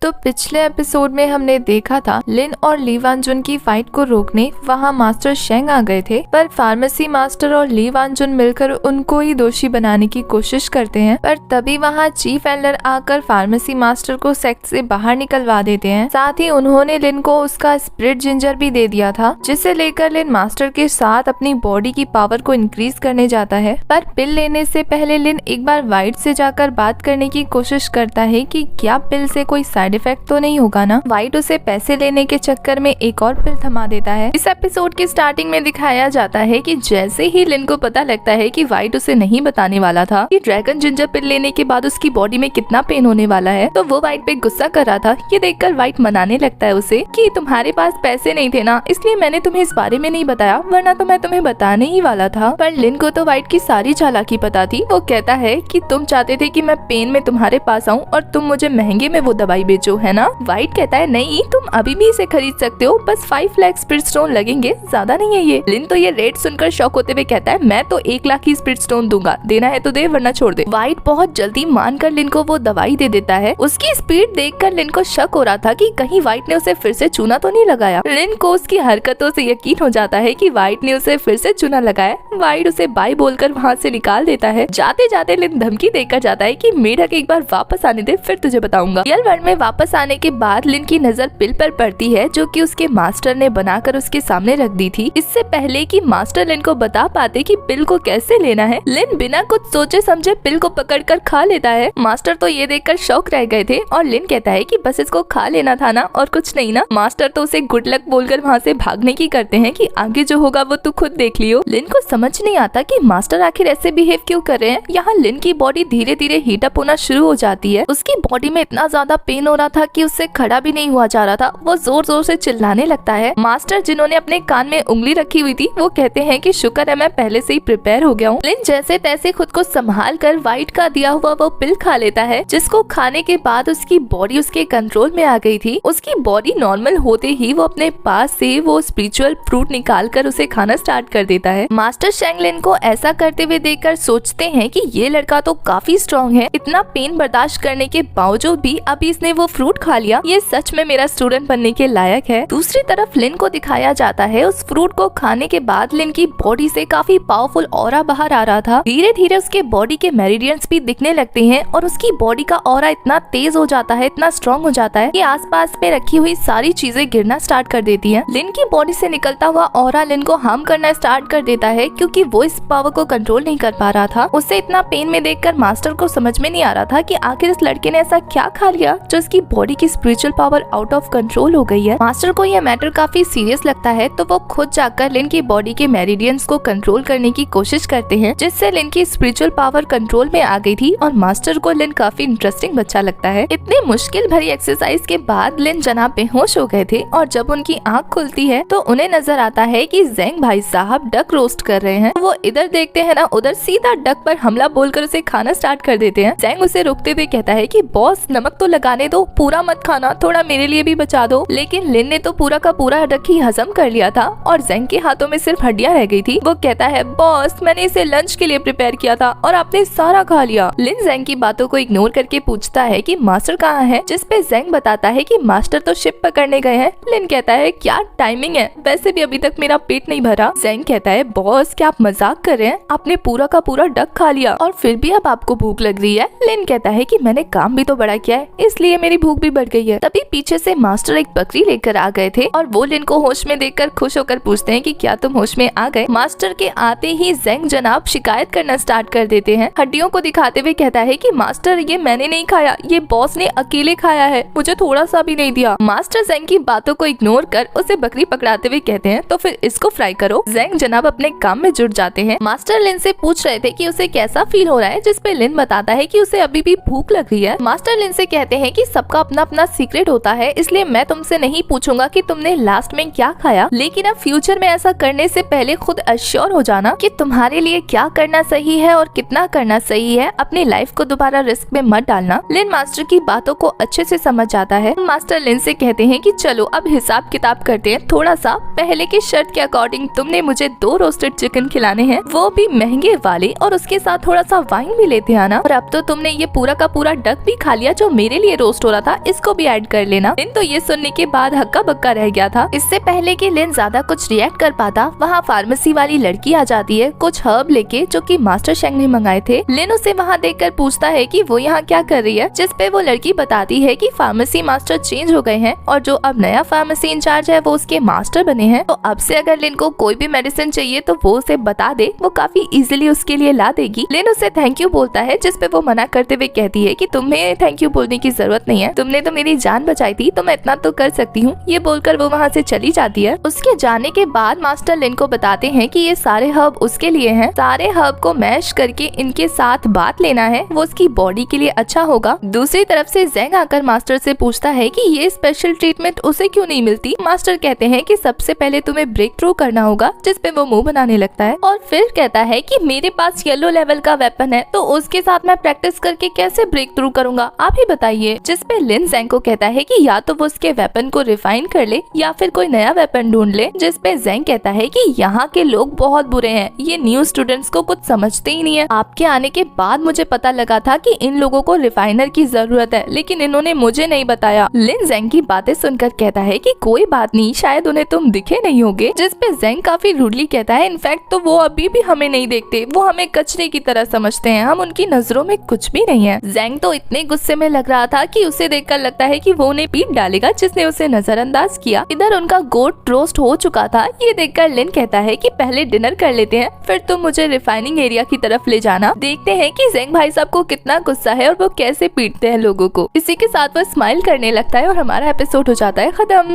तो पिछले एपिसोड में हमने देखा था लिन और ली वान जुन की फाइट को रोकने वहाँ मास्टर शेंग आ गए थे, पर फार्मेसी मास्टर और ली वान जुन मिलकर उनको ही दोषी बनाने की कोशिश करते हैं। पर तभी वहाँ चीफ एल्डर आकर फार्मेसी मास्टर को सेक्ट से बाहर निकलवा देते हैं। साथ ही उन्होंने लिन को उसका स्प्रिट जिंजर भी दे दिया था, जिसे लेकर लिन मास्टर के साथ अपनी बॉडी की पावर को इंक्रीज करने जाता है। पर पिल लेने से पहले लिन एक बार वाइट से जाकर बात करने की कोशिश करता है कि क्या पिल से कोई साइड इफेक्ट तो नहीं होगा ना। वाइट उसे पैसे लेने के चक्कर में एक और पिल थमा देता है। इस एपिसोड की स्टार्टिंग में दिखाया जाता है कि जैसे ही लिन को पता लगता है कि वाइट उसे नहीं बताने वाला था कि ड्रैगन जिंजर पिल लेने के बाद उसकी बॉडी में कितना पेन होने वाला है, तो वो वाइट पे गुस्सा कर रहा था। ये देखकर वाइट मनाने लगता है उसे कि तुम्हारे पास पैसे नहीं थे ना, इसलिए मैंने तुम्हें इस बारे में नहीं बताया, वरना तो मैं तुम्हें बताने ही वाला था। पर लिन को तो वाइट की सारी चालाकी पता थी। वो कहता है कि तुम चाहते थे कि मैं पेन में तुम्हारे पास आऊं और तुम मुझे महंगे में वो दवाई बेचो, है ना। वाइट कहता है नहीं, तुम अभी भी इसे खरीद सकते हो, बस 5 लाख स्पिरिट स्टोन लगेंगे, ज्यादा नहीं है ये। लिन तो ये रेट सुनकर शॉक होते हुए कहता है मैं तो 1 लाख ही स्पिरिट स्टोन दूंगा, देना है तो दे वरना छोड़ दे। वाइट बहुत जल्दी मानकर लिन को वो दवाई दे देता है। उसकी स्पीड देखकर लिन को शक हो रहा था कि कहीं वाइट ने उसे फिर से चूना तो नहीं लगाया। लिन को उसकी हरकतों से यकीन हो जाता है कि वाइट ने उसे फिर से चूना लगाया। वाइट उसे बाय बोलकर वहाँ से निकाल देता है। जाते जाते लिन धमकी देकर जाता है कि मेढक एक बार वापस आने दे, फिर तुझे बताऊंगा। रियल वर्ल्ड में वापस आने के बाद लिन की नजर पिल पर पड़ती है, जो कि उसके मास्टर ने बनाकर उसके सामने रख दी थी। इससे पहले कि मास्टर लिन को बता पाते कि पिल को कैसे लेना है, लिन बिना कुछ सोचे समझे पिल को पकड़कर खा लेता है। मास्टर तो ये देखकर शौक रह गए थे और लिन कहता है कि बस इसको खा लेना था ना और कुछ नहीं ना। मास्टर तो उसे गुड लक बोलकर वहाँ से भागने की करते हैं कि आगे जो होगा वो तू खुद देख लियो। लिन को समझ नहीं आता कि मास्टर आखिर ऐसे बिहेव क्यों कर रहे हैं। यहाँ लिन की बॉडी धीरे धीरे हीट अप होना शुरू हो जाती है। उसकी बॉडी में इतना ज्यादा पेन हो रहा था कि उससे खड़ा भी नहीं हुआ जा रहा था। वो जोर जोर से चिल्लाने लगता है। मास्टर जिन्होंने अपने कान में उंगली रखी हुई थी वो कहते हैं कि शुक्र है मैं पहले से ही प्रिपेयर हो गया हूँ। लिन जैसे तैसे खुद को संभाल कर वाइट का दिया हुआ वो पिल खा लेता है, जिसको खाने के बाद उसकी बॉडी उसके कंट्रोल में आ गई थी। उसकी बॉडी नॉर्मल होते ही वो अपने पास से वो स्पिरिचुअल फ्रूट निकाल कर उसे खाना स्टार्ट कर देता है। मास्टर शेंग लिन को ऐसा करते हुए देखकर सोचते हैं कि ये लड़का तो काफी स्ट्रॉन्ग है, इतना पेन बर्दाश्त करने के बावजूद भी अभी इसने वो फ्रूट खा लिया, ये सच में मेरा स्टूडेंट बनने के लायक है। दूसरी तरफ लिन को दिखाया जाता है उस फ्रूट को खाने के बाद लिन की बॉडी से काफी पावरफुल ऑरा बाहर आ रहा था। धीरे धीरे उसके बॉडी के मेरिडियंस भी दिखने लगते हैं और उसकी बॉडी का ऑरा इतना तेज हो जाता है, इतना स्ट्रॉन्ग हो जाता है कि आसपास में रखी हुई सारी चीजें गिरना स्टार्ट कर देती हैं। लिन की बॉडी से निकलता हुआ ऑरा लिन को हार्म करना स्टार्ट कर देता है, क्योंकि वो इस पावर को कंट्रोल नहीं कर पा रहा था। उसे इतना पेन में देखकर मास्टर को समझ में नहीं आ रहा था कि आखिर इस लड़के ने ऐसा क्या खा लिया जो इसकी बॉडी की spiritual power out of control हो गई है। मास्टर को यह मैटर काफी सीरियस लगता है, तो वो खुद जाकर लिन की बॉडी के मेरिडियंस को कंट्रोल करने की कोशिश करते हैं, जिससे लिन की स्पिरिचुअल पावर कंट्रोल में आ गई थी और मास्टर को लिन काफी इंटरेस्टिंग बच्चा लगता है। इतनी मुश्किल भरी एक्सरसाइज के बाद लिन जनाब बेहोश हो गए थे और जब उनकी आंख खुलती है तो उन्हें नजर आता है कि जेंग भाई साहब डक रोस्ट कर रहे हैं। वो इधर देखते हैं ना उधर, सीधा डक पर हमला बोलकर उसे खाना स्टार्ट कर देते हैं। जेंग उसे रोकते हुए कहता है कि बॉस नमक तो लगाने दो, पूरा मत खाना, थोड़ा मेरे लिए भी बचा दो। लेकिन लिन ने तो पूरा का पूरा डक ही हजम कर लिया था और जेंग के हाथों में सिर्फ हड्डियां रह गई थी। वो कहता है बॉस मैंने इसे लंच के लिए प्रिपेयर किया था और आपने सारा खा लिया। लिन जेंग की बातों को इग्नोर करके पूछता है कि मास्टर कहाँ है, जिस पे जेंग बताता है कि मास्टर तो शिप पकड़ने गए हैं। लिन कहता है क्या टाइमिंग है, वैसे भी अभी तक मेरा पेट नहीं भरा। जेंग कहता है बॉस क्या आप मजाक कर रहे हैं, आपने पूरा का पूरा डक खा लिया और फिर भी अब आपको भूख लग रही है। लिन कहता है कि मैंने काम भी तो बड़ा किया है, इसलिए मेरी भूख भी बढ़ गई है। तभी पीछे से मास्टर एक बकरी लेकर आ गए थे और वो लिन को होश में देखकर खुश होकर पूछते हैं कि क्या तुम होश में आ गए। मास्टर के आते ही जेंग जनाब शिकायत करना स्टार्ट कर देते हैं। हड्डियों को दिखाते हुए कहता है कि मास्टर ये मैंने नहीं खाया, ये बॉस ने अकेले खाया है, मुझे थोड़ा सा भी नहीं दिया। मास्टर जेंग की बातों को इग्नोर कर उसे बकरी पकड़ाते हुए कहते हैं तो फिर इसको फ्राई करो। जेंग जनाब अपने काम में जुट जाते हैं। मास्टर लिन से पूछ रहे थे कि उसे कैसा फील हो रहा है, जिस पे लिन बताता है कि उसे अभी भी भूख लग रही है। मास्टर लिन से कहते हैं कि सबका अपना अपना सीक्रेट होता है, इसलिए मैं तुमसे नहीं पूछूंगा कि तुमने लास्ट में क्या खाया, लेकिन अब फ्यूचर में ऐसा करने से पहले खुद अश्योर हो जाना कि तुम्हारे लिए क्या करना सही है और कितना करना सही है। अपनी लाइफ को दोबारा रिस्क में मत डालना। लिन मास्टर की बातों को अच्छे से समझ जाता है। मास्टर लिन से कहते हैं कि चलो अब हिसाब किताब करते हैं थोड़ा सा। पहले की शर्त के अकॉर्डिंग तुमने मुझे 2 रोस्टेड चिकन खिलाने हैं, वो भी महंगे वाले, और उसके साथ थोड़ा सा वाइन भी लेते आना। और अब तो तुमने ये पूरा का पूरा डक भी खा लिया जो मेरे लिए रोस्ट हो रहा था, इसको भी ऐड कर लेना। लिन तो ये सुनने के बाद हक्का बक्का रह गया था। इससे पहले कि लिन ज्यादा कुछ रिएक्ट कर पाता, वहाँ फार्मेसी वाली लड़की आ जाती है कुछ हर्ब लेके जो कि मास्टर शेंग ने मंगाए थे। लिन उसे वहाँ देखकर पूछता है कि वो यहाँ क्या कर रही है, जिस पे वो लड़की बताती है कि फार्मेसी मास्टर चेंज हो गए हैं और जो अब नया फार्मेसी इंचार्ज है वो उसके मास्टर बने हैं। तो अब से अगर लिन को कोई भी मेडिसिन चाहिए तो वो उसे बता दे, वो काफी इजीली उसके लिए ला देगी। लिन उसे थैंक यू बोलता है, जिस पे वो मना करते हुए कहती है कि तुम्हें थैंक यू बोलने की जरूरत नहीं है, तुमने तो मेरी जान बचाई थी तो मैं इतना तो कर सकती हूँ। ये बोलकर वो वहाँ से चली जाती है। उसके जाने के बाद मास्टर लिन को बताते हैं कि ये सारे हर्ब उसके लिए हैं। सारे हर्ब को मैश करके इनके साथ बात लेना है, वो उसकी बॉडी के लिए अच्छा होगा। दूसरी तरफ से ज़ेंग आकर मास्टर से पूछता है कि ये स्पेशल ट्रीटमेंट उसे क्यों नहीं मिलती। मास्टर कहते हैं कि सबसे पहले तुम्हें ब्रेक थ्रू करना होगा, जिस पे वो मुंह बनाने लगता है और फिर कहता है कि मेरे पास येलो लेवल का वेपन है तो उसके साथ मैं प्रैक्टिस करके कैसे ब्रेक थ्रू करूंगा, आप ही बताइए। जिस पे लिन ज़ेंग को कहता है कि या तो वो उसके वेपन को रिफाइन कर ले या फिर कोई नया वेपन ढूंढ ले। जिस पे ज़ेंग कहता है कि यहाँ के लोग बहुत बुरे हैं, ये न्यू स्टूडेंट्स को कुछ समझते ही नहीं है। आपके आने के बाद मुझे पता लगा था कि इन लोगों को रिफाइनर की जरूरत है, लेकिन इन्होंने मुझे नहीं बताया। लिन ज़ेंग की बातें सुनकर कहता है कि कोई बात नहीं, शायद उन्हें तुम दिखे नहीं होगे। जिस पे ज़ेंग काफी रूडली कहता है इनफैक्ट तो वो अभी भी हमें नहीं देखते, वो हमें कचरे की तरह समझते हैं, हम उनकी नजरों में कुछ भी नहीं है। ज़ेंग तो इतने गुस्से में लग रहा था कि उसे देखकर लगता है कि वो उन्हें पीट डालेगा जिसने उसे नजरअंदाज किया। इधर उनका गोट रोस्ट हो चुका था। ये देखकर लिन कहता है कि पहले डिनर कर लेते हैं, फिर तुम मुझे रिफाइनिंग एरिया की तरफ ले जाना। देखते हैं कि ज़ेंग भाई साहब को कितना गुस्सा है और वो कैसे पीटते हैं लोगों को। इसी के साथ वो स्माइल करने लगता है और हमारा एपिसोड हो जाता है खत्म।